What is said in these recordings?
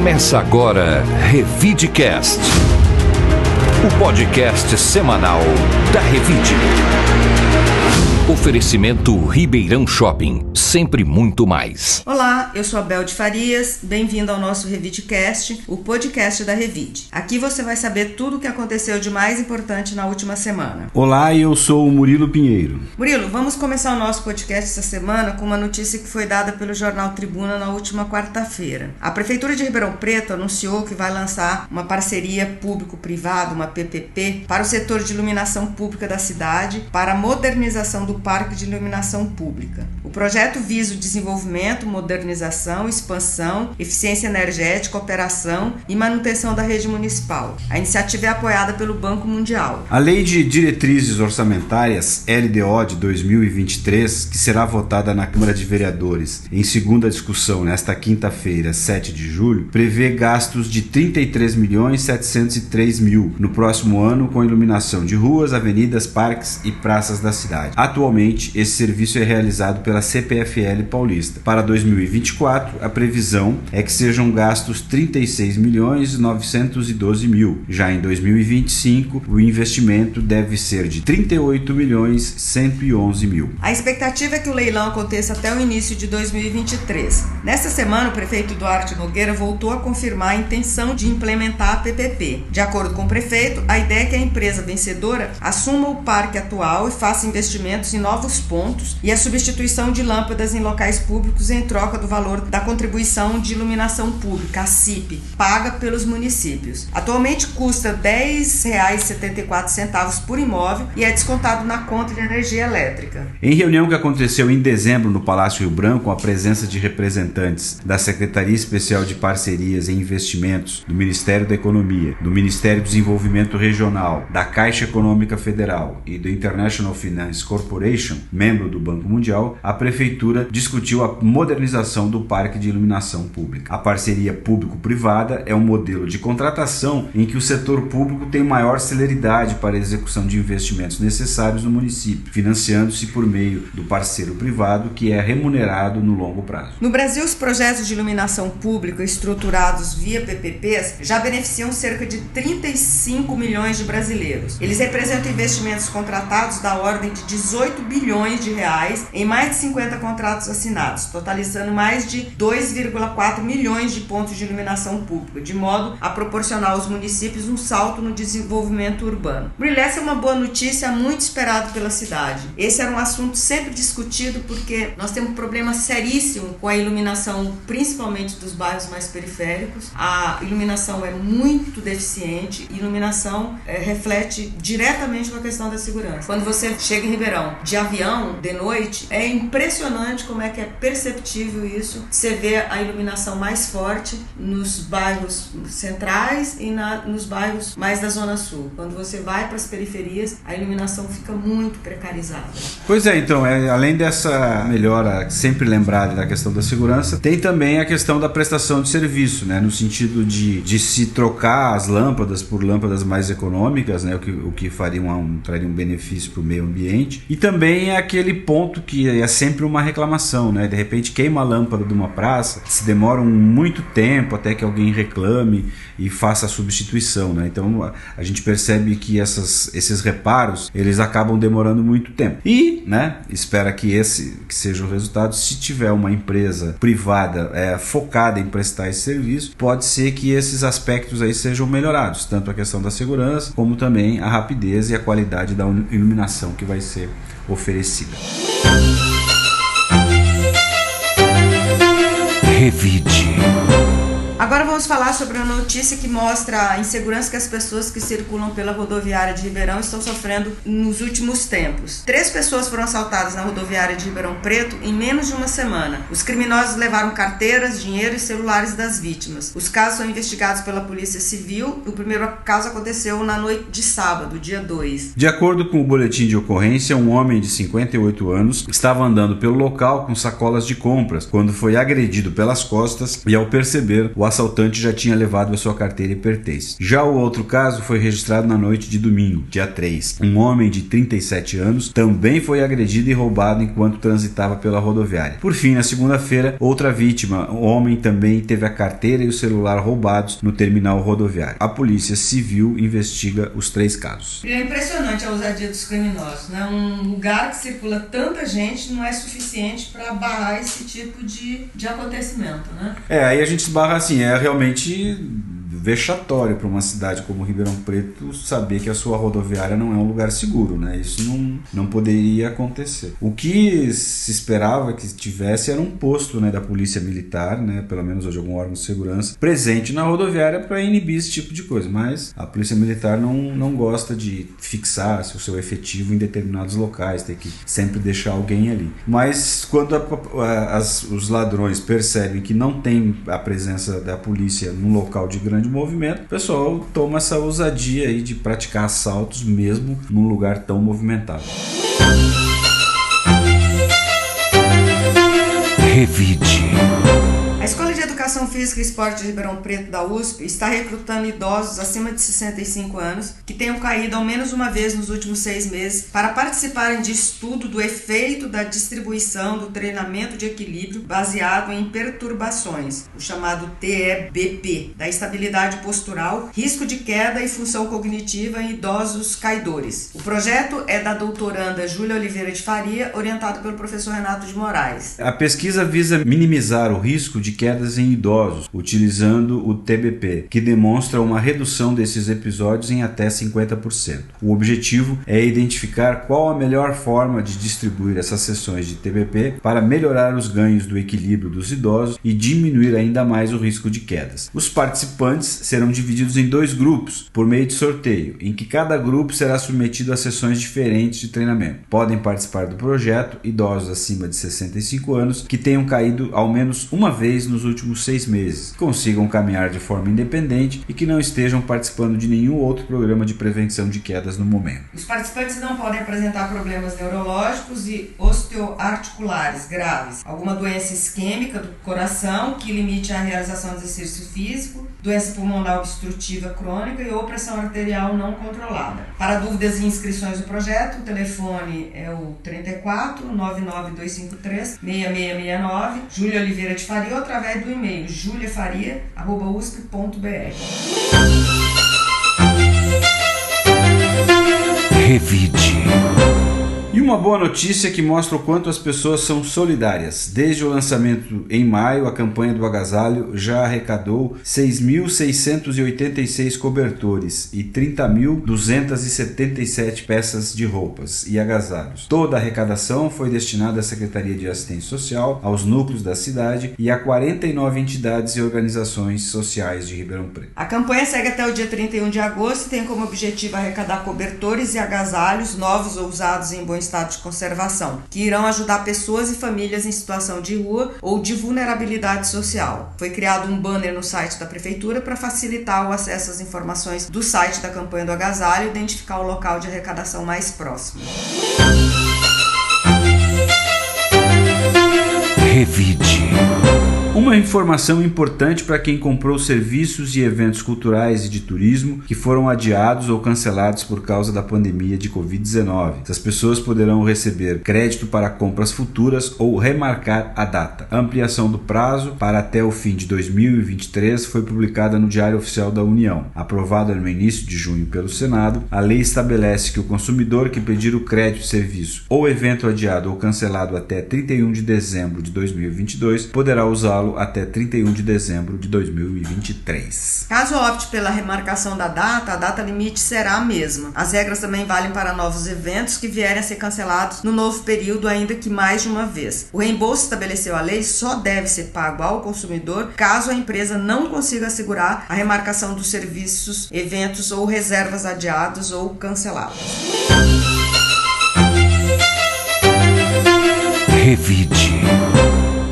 Começa agora Revidecast, o podcast semanal da Revide. Oferecimento Ribeirão Shopping, sempre muito mais. Olá, eu sou a Bel de Farias, bem-vindo ao nosso Revidecast, o podcast da Revide. Aqui você vai saber tudo o que aconteceu de mais importante na última semana. Olá, eu sou o Murilo Pinheiro. Murilo, vamos começar o nosso podcast essa semana com uma notícia que foi dada pelo jornal Tribuna na última quarta-feira. A Prefeitura de Ribeirão Preto anunciou que vai lançar uma parceria público-privada, uma PPP, para o setor de iluminação pública da cidade, para a modernização do Parque de Iluminação Pública. O projeto visa o desenvolvimento, modernização, expansão, eficiência energética, operação e manutenção da rede municipal. A iniciativa é apoiada pelo Banco Mundial. A Lei de Diretrizes Orçamentárias, LDO de 2023, que será votada na Câmara de Vereadores em segunda discussão nesta quinta-feira, 7 de julho, prevê gastos de 33.703.000 no próximo ano com iluminação de ruas, avenidas, parques e praças da cidade. Atualmente, esse serviço é realizado pela CPFL Paulista. Para 2024, a previsão é que sejam gastos 36.912.000. Já em 2025, o investimento deve ser de 38.111.000. A expectativa é que o leilão aconteça até o início de 2023. Nesta semana, o prefeito Duarte Nogueira voltou a confirmar a intenção de implementar a PPP. De acordo com o prefeito, a ideia é que a empresa vencedora assuma o parque atual e faça investimentos em novos pontos e a substituição de lâmpadas em locais públicos em troca do valor da contribuição de iluminação pública, a CIP, paga pelos municípios. Atualmente custa R$ 10,74 por imóvel e é descontado na conta de energia elétrica. Em reunião que aconteceu em dezembro no Palácio Rio Branco, com a presença de representantes da Secretaria Especial de Parcerias e Investimentos, do Ministério da Economia, do Ministério do Desenvolvimento Regional, da Caixa Econômica Federal e do International Finance Corporation, membro do Banco Mundial, a Prefeitura discutiu a modernização do Parque de Iluminação Pública. A parceria público-privada é um modelo de contratação em que o setor público tem maior celeridade para a execução de investimentos necessários no município, financiando-se por meio do parceiro privado, que é remunerado no longo prazo. No Brasil, os projetos de iluminação pública estruturados via PPPs já beneficiam cerca de 35 milhões de brasileiros. Eles representam investimentos contratados da ordem de 18 bilhões de reais em mais de 50 contratos assinados, totalizando mais de 2,4 milhões de pontos de iluminação pública, de modo a proporcionar aos municípios um salto no desenvolvimento urbano. Essa é uma boa notícia, muito esperado pela cidade. Esse era um assunto sempre discutido porque nós temos um problema seríssimo com a iluminação, principalmente dos bairros mais periféricos. A iluminação é muito deficiente e iluminação reflete diretamente com a questão da segurança. Quando você chega em Ribeirão de avião, de noite, é impressionante como é que é perceptível isso. Você vê a iluminação mais forte nos bairros centrais e nos bairros mais da Zona Sul. Quando você vai para as periferias, a iluminação fica muito precarizada. Pois é, então, além dessa melhora sempre lembrada da questão da segurança, tem também a questão da prestação de serviço, né, no sentido de se trocar as lâmpadas por lâmpadas mais econômicas, né, o que traria um benefício para o meio ambiente. E também é aquele ponto que é sempre uma reclamação, né? De repente queima a lâmpada de uma praça, se demora muito tempo até que alguém reclame e faça a substituição, né? Então a gente percebe que esses reparos, eles acabam demorando muito tempo. E, né, espera que seja o resultado. Se tiver uma empresa privada focada em prestar esse serviço, pode ser que esses aspectos aí sejam melhorados, tanto a questão da segurança, como também a rapidez e a qualidade da iluminação que vai ser oferecida. Revide. Agora vamos falar sobre uma notícia que mostra a insegurança que as pessoas que circulam pela rodoviária de Ribeirão estão sofrendo nos últimos tempos. 3 pessoas foram assaltadas na rodoviária de Ribeirão Preto em menos de uma semana. Os criminosos levaram carteiras, dinheiro e celulares das vítimas. Os casos são investigados pela Polícia Civil. O primeiro caso aconteceu na noite de sábado, dia 2. De acordo com o boletim de ocorrência, um homem de 58 anos estava andando pelo local com sacolas de compras quando foi agredido pelas costas e, ao perceber o assaltante já tinha levado a sua carteira e pertences. Já o outro caso foi registrado na noite de domingo, dia 3. Um homem de 37 anos também foi agredido e roubado enquanto transitava pela rodoviária. Por fim, na segunda-feira, outra vítima, um homem, também teve a carteira e o celular roubados no terminal rodoviário. A Polícia Civil investiga os 3 casos. É impressionante a ousadia dos criminosos, né? Um lugar que circula tanta gente não é suficiente para barrar esse tipo de acontecimento, né? Aí a gente esbarra assim, é realmente vexatório para uma cidade como Ribeirão Preto saber que a sua rodoviária não é um lugar seguro, né? Isso não poderia acontecer. O que se esperava que tivesse era um posto, né, da polícia militar, né, pelo menos ou de algum órgão de segurança, presente na rodoviária para inibir esse tipo de coisa, mas a polícia militar não gosta de fixar o seu efetivo em determinados locais, tem que sempre deixar alguém ali. Mas quando os ladrões percebem que não tem a presença da polícia num local de grande movimento, o pessoal toma essa ousadia aí de praticar assaltos mesmo num lugar tão movimentado. Revide. A Escola de Educação Física e Esporte de Ribeirão Preto da USP está recrutando idosos acima de 65 anos que tenham caído ao menos uma vez nos últimos 6 meses para participarem de estudo do efeito da distribuição do treinamento de equilíbrio baseado em perturbações, o chamado TEBP, da estabilidade postural, risco de queda e função cognitiva em idosos caidores. O projeto é da doutoranda Júlia Oliveira de Faria, orientado pelo professor Renato de Moraes. A pesquisa visa minimizar o risco de quedas em idosos, utilizando o TBP, que demonstra uma redução desses episódios em até 50%. O objetivo é identificar qual a melhor forma de distribuir essas sessões de TBP para melhorar os ganhos do equilíbrio dos idosos e diminuir ainda mais o risco de quedas. Os participantes serão divididos em 2 grupos, por meio de sorteio, em que cada grupo será submetido a sessões diferentes de treinamento. Podem participar do projeto idosos acima de 65 anos que tenham caído ao menos uma vez nos últimos 6 meses, consigam caminhar de forma independente e que não estejam participando de nenhum outro programa de prevenção de quedas no momento. Os participantes não podem apresentar problemas neurológicos e osteoarticulares graves, alguma doença isquêmica do coração que limite a realização do exercício físico, doença pulmonar obstrutiva crônica e ou pressão arterial não controlada. Para dúvidas e inscrições do projeto, o telefone é o 34 99253 6669, Júlia Oliveira de Faria, ou através do e-mail juliafaria@usp.br. Revide. E uma boa notícia que mostra o quanto as pessoas são solidárias. Desde o lançamento em maio, a campanha do agasalho já arrecadou 6.686 cobertores e 30.277 peças de roupas e agasalhos. Toda a arrecadação foi destinada à Secretaria de Assistência Social, aos núcleos da cidade e a 49 entidades e organizações sociais de Ribeirão Preto. A campanha segue até o dia 31 de agosto e tem como objetivo arrecadar cobertores e agasalhos novos ou usados em bom estado de conservação, que irão ajudar pessoas e famílias em situação de rua ou de vulnerabilidade social. Foi criado um banner no site da Prefeitura para facilitar o acesso às informações do site da campanha do agasalho e identificar o local de arrecadação mais próximo. Revide. Uma informação importante para quem comprou serviços e eventos culturais e de turismo que foram adiados ou cancelados por causa da pandemia de Covid-19. Essas pessoas poderão receber crédito para compras futuras ou remarcar a data. A ampliação do prazo para até o fim de 2023 foi publicada no Diário Oficial da União. Aprovada no início de junho pelo Senado, a lei estabelece que o consumidor que pedir o crédito, serviço ou evento adiado ou cancelado até 31 de dezembro de 2022 poderá usá-lo até 31 de dezembro de 2023. Caso opte pela remarcação da data, a data limite será a mesma. As regras também valem para novos eventos que vierem a ser cancelados no novo período, ainda que mais de uma vez. O reembolso estabeleceu a lei só deve ser pago ao consumidor caso a empresa não consiga assegurar a remarcação dos serviços, eventos ou reservas adiados ou cancelados. Revide.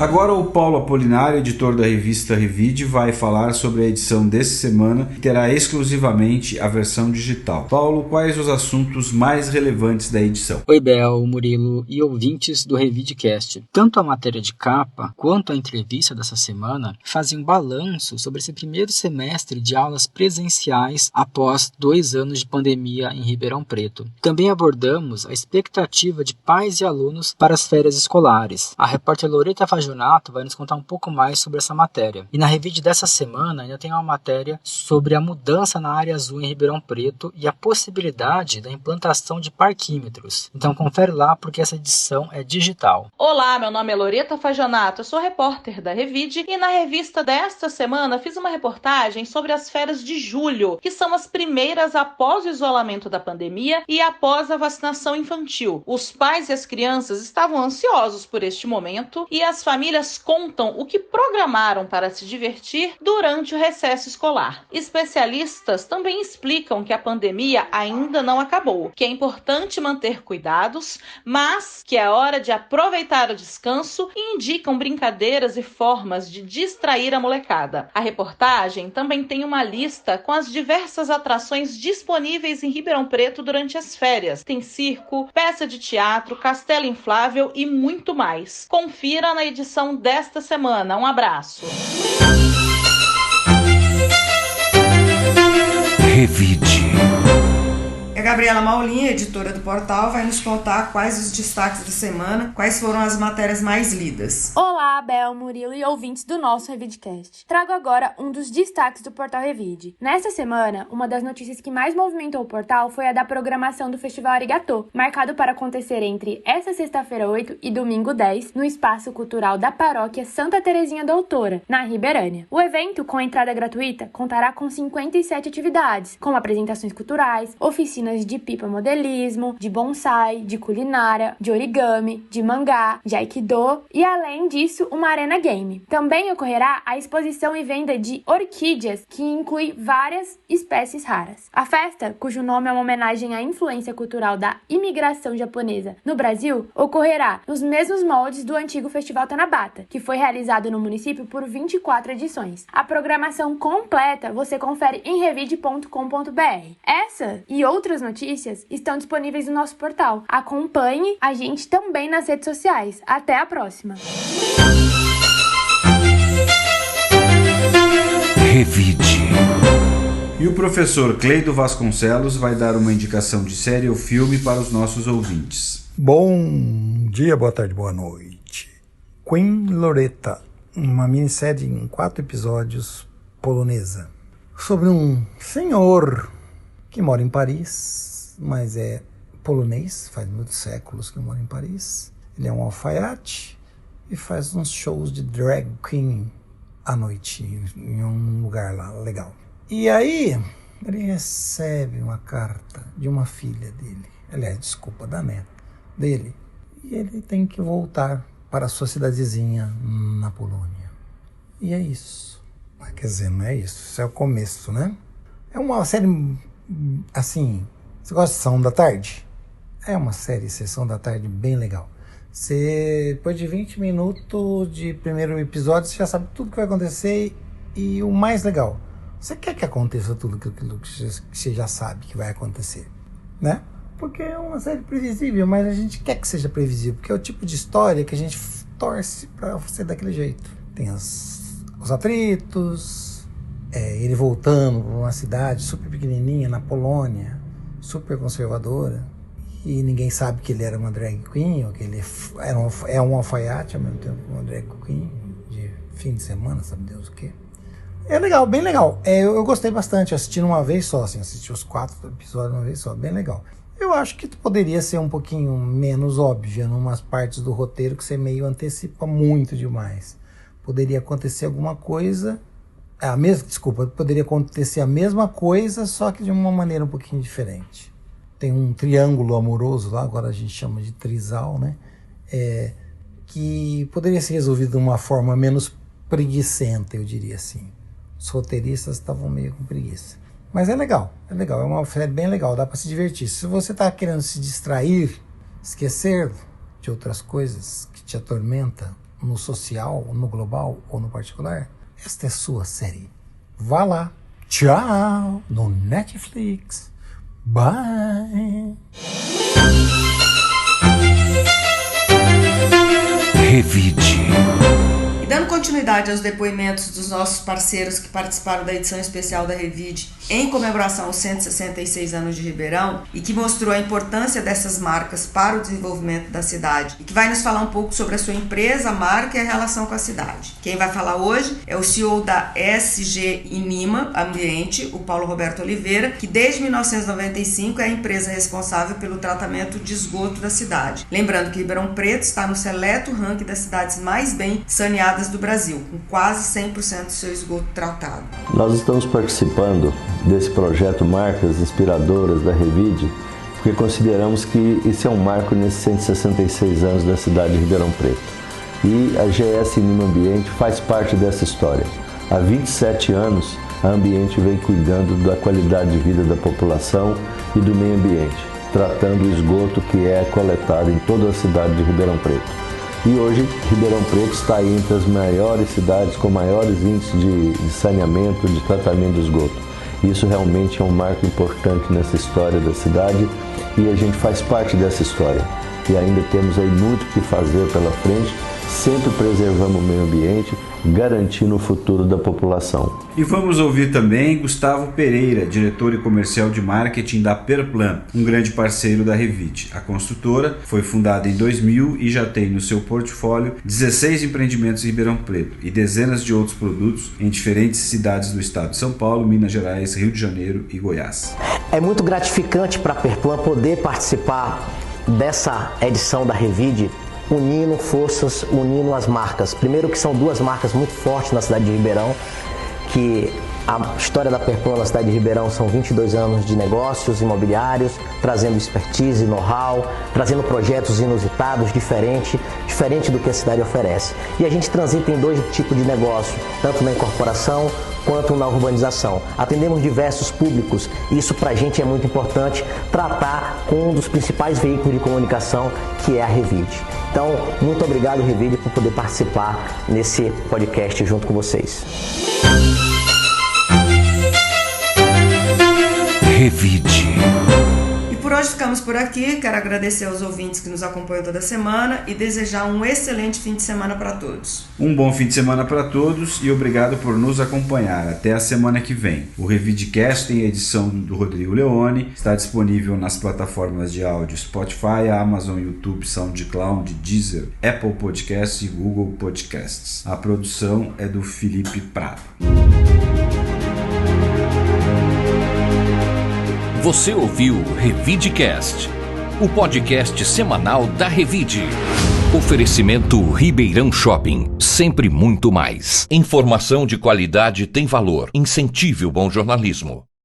Agora o Paulo Apolinário, editor da revista Revide, vai falar sobre a edição dessa semana, que terá exclusivamente a versão digital. Paulo, quais os assuntos mais relevantes da edição? Oi, Bel, Murilo e ouvintes do Revidecast. Tanto a matéria de capa quanto a entrevista dessa semana fazem um balanço sobre esse primeiro semestre de aulas presenciais após 2 anos de pandemia em Ribeirão Preto. Também abordamos a expectativa de pais e alunos para as férias escolares. A repórter Loreta Fajonato vai nos contar um pouco mais sobre essa matéria. E na Revide dessa semana ainda tem uma matéria sobre a mudança na área azul em Ribeirão Preto e a possibilidade da implantação de parquímetros. Então confere lá porque essa edição é digital. Olá, meu nome é Loreta Fajonato, eu sou repórter da Revide e na revista desta semana fiz uma reportagem sobre as férias de julho, que são as primeiras após o isolamento da pandemia e após a vacinação infantil. Os pais e as crianças estavam ansiosos por este momento e as famílias contam o que programaram para se divertir durante o recesso escolar. Especialistas também explicam que a pandemia ainda não acabou, que é importante manter cuidados, mas que é hora de aproveitar o descanso e indicam brincadeiras e formas de distrair a molecada. A reportagem também tem uma lista com as diversas atrações disponíveis em Ribeirão Preto durante as férias. Tem circo, peça de teatro, castelo inflável e muito mais. Confira na edição desta semana. Um abraço. Revide. A Gabriela Maulin, editora do portal, vai nos contar quais os destaques da semana, quais foram as matérias mais lidas. Olá, Bel, Murilo e ouvintes do nosso Revidecast. Trago agora um dos destaques do portal Revide. Nesta semana, uma das notícias que mais movimentou o portal foi a da programação do Festival Arigatô, marcado para acontecer entre essa sexta-feira 8 e domingo 10, no Espaço Cultural da Paróquia Santa Terezinha Doutora, na Ribeirânia. O evento, com entrada gratuita, contará com 57 atividades, como apresentações culturais, oficinas de pipa modelismo, de bonsai, de culinária, de origami, de mangá, de aikido e, além disso, uma arena game. Também ocorrerá a exposição e venda de orquídeas, que inclui várias espécies raras. A festa, cujo nome é uma homenagem à influência cultural da imigração japonesa no Brasil, ocorrerá nos mesmos moldes do antigo Festival Tanabata, que foi realizado no município por 24 edições. A programação completa você confere em revide.com.br. Essa e outras notícias estão disponíveis no nosso portal. Acompanhe a gente também nas redes sociais. Até a próxima! Revide. E o professor Cleido Vasconcelos vai dar uma indicação de série ou filme para os nossos ouvintes. Bom dia, boa tarde, boa noite. Queen Loretta, uma minissérie em 4 episódios polonesa, sobre um senhor que mora em Paris, mas é polonês, faz muitos séculos que mora em Paris. Ele é um alfaiate e faz uns shows de drag queen à noite em um lugar lá legal. E aí ele recebe uma carta de uma filha dele, aliás, desculpa, da neta dele, e ele tem que voltar para a sua cidadezinha na Polônia. E é isso. Quer dizer, não é isso, isso é o começo, né? É uma série, assim, você gosta de Sessão da Tarde? É uma série Sessão da Tarde bem legal. Você, depois de 20 minutos de primeiro episódio, você já sabe tudo que vai acontecer e o mais legal, você quer que aconteça tudo aquilo que você já sabe que vai acontecer, né? Porque é uma série previsível, mas a gente quer que seja previsível, porque é o tipo de história que a gente torce pra ser daquele jeito. Tem os atritos, ele voltando para uma cidade super pequenininha na Polônia, super conservadora, e ninguém sabe que ele era uma drag queen, ou que ele é um alfaiate ao mesmo tempo, uma drag queen de fim de semana, sabe Deus o quê. É legal, bem legal. Eu gostei bastante, assisti uma vez só, assim, assisti os 4 episódios uma vez só, bem legal. Eu acho que poderia ser um pouquinho menos óbvia em umas partes do roteiro que você meio antecipa muito demais. Poderia acontecer alguma coisa, poderia acontecer a mesma coisa, só que de uma maneira um pouquinho diferente. Tem um triângulo amoroso lá, agora a gente chama de trisal, né? Que poderia ser resolvido de uma forma menos preguiçenta, eu diria assim. Os roteiristas estavam meio com preguiça. Mas é legal, é uma série bem legal, dá para se divertir. Se você está querendo se distrair, esquecer de outras coisas que te atormentam no social, no global ou no particular, esta é sua série. Vá lá. Tchau. No Netflix. Bye. Revide. E dando continuidade aos depoimentos dos nossos parceiros que participaram da edição especial da Revide em comemoração aos 166 anos de Ribeirão e que mostrou a importância dessas marcas para o desenvolvimento da cidade e que vai nos falar um pouco sobre a sua empresa, a marca e a relação com a cidade. Quem vai falar hoje é o CEO da SG Inima Ambiente, o Paulo Roberto Oliveira, que desde 1995 é a empresa responsável pelo tratamento de esgoto da cidade. Lembrando que Ribeirão Preto está no seleto ranking das cidades mais bem saneadas do Brasil, com quase 100% do seu esgoto tratado. Nós estamos participando desse projeto Marcas Inspiradoras da Revide, porque consideramos que esse é um marco nesses 166 anos da cidade de Ribeirão Preto. E a GS Inima Ambiente faz parte dessa história. Há 27 anos, a Ambiente vem cuidando da qualidade de vida da população e do meio ambiente, tratando o esgoto que é coletado em toda a cidade de Ribeirão Preto. E hoje, Ribeirão Preto está entre as maiores cidades com maiores índices de saneamento, de tratamento de esgoto. Isso realmente é um marco importante nessa história da cidade e a gente faz parte dessa história. E ainda temos aí muito que fazer pela frente, sempre preservando o meio ambiente, garantindo o futuro da população. E vamos ouvir também Gustavo Pereira, diretor e comercial de marketing da Perplan, um grande parceiro da Revide. A construtora foi fundada em 2000 e já tem no seu portfólio 16 empreendimentos em Ribeirão Preto e dezenas de outros produtos em diferentes cidades do estado de São Paulo, Minas Gerais, Rio de Janeiro e Goiás. É muito gratificante para a Perplan poder participar dessa edição da Revide, unindo forças, unindo as marcas. Primeiro que são duas marcas muito fortes na cidade de Ribeirão, que a história da Perplan na cidade de Ribeirão são 22 anos de negócios imobiliários, trazendo expertise, know-how, trazendo projetos inusitados, diferente do que a cidade oferece. E a gente transita em dois tipos de negócio, tanto na incorporação quanto na urbanização. Atendemos diversos públicos e isso pra gente é muito importante, tratar com um dos principais veículos de comunicação, que é a Revide. Então, muito obrigado, Revide, por poder participar nesse podcast junto com vocês. Revide. E por hoje ficamos por aqui. Quero agradecer aos ouvintes que nos acompanham toda semana e desejar um excelente fim de semana para todos. Um bom fim de semana para todos e obrigado por nos acompanhar. Até a semana que vem. O Revidecast tem a edição do Rodrigo Leone, está disponível nas plataformas de áudio Spotify, Amazon, YouTube, SoundCloud, Deezer, Apple Podcasts e Google Podcasts. A produção é do Felipe Prado. Você ouviu o Revidecast, o podcast semanal da Revide. Oferecimento Ribeirão Shopping, sempre muito mais. Informação de qualidade tem valor. Incentive o bom jornalismo.